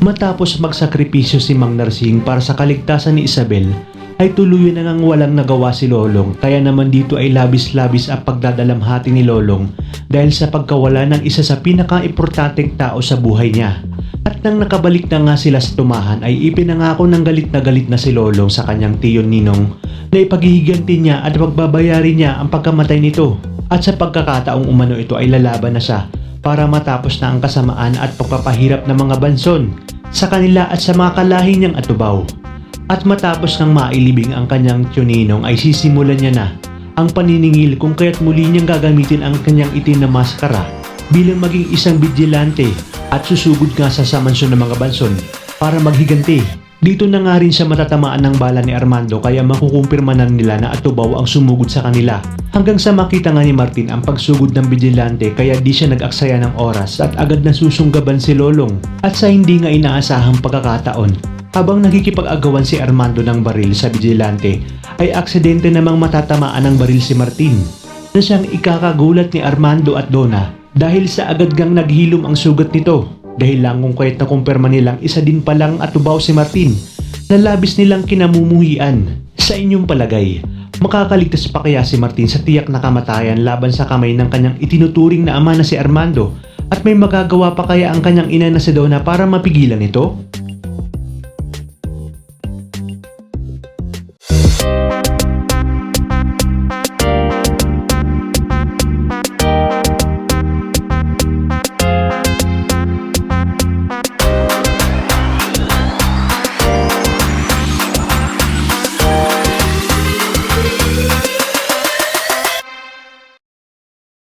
Matapos magsakripisyo si Mang Narsing para sa kaligtasan ni Isabel, ay tuluyan na ngang walang nagawa si Lolong, kaya naman dito ay labis-labis ang pagdadalamhati ni Lolong dahil sa pagkawala ng isa sa pinaka-importanteng tao sa buhay niya. At nang nakabalik na nga sila sa tumahan ay ipinangako ng galit na si Lolong sa kanyang tiyon Ninong na ipaghihiganti niya at pagbabayari niya ang pagkamatay nito. At sa pagkakataong umano ito ay lalaban na siya para matapos na ang kasamaan at pagpapahirap ng mga banson sa kanila at sa mga kalahi niyang atubaw. At matapos ng mailibing ang kanyang tiyoninong ay sisimulan niya na ang paniningil kung kaya't muli niyang gagamitin ang kanyang itim na maskara bilang maging isang vigilante at susugod nga sa mansyon ng mga banson para maghiganti. Dito na nga rin siya matatamaan ng bala ni Armando kaya makukumpirma na nila na atubaw ang sumugod sa kanila. Hanggang sa makita nga ni Martin ang pagsugod ng vigilante kaya di siya nag-aksaya ng oras at agad na susunggaban si Lolong. At sa hindi nga inaasahang pagkakataon, habang nakikipag-agawan si Armando ng baril sa vigilante, ay aksidente namang matatamaan ng baril si Martin na siyang ikakagulat ni Armando at Donna dahil sa agad gang naghilom ang sugat nito. Dahil lang kung kaya't nakumpirma nilang isa din palang atubaw si Martin na labis nilang kinamumuhian. Sa inyong palagay, makakaligtas pa kaya si Martin sa tiyak na kamatayan laban sa kamay ng kanyang itinuturing na ama na si Armando? At may magagawa pa kaya ang kanyang ina na si Donna para mapigilan ito?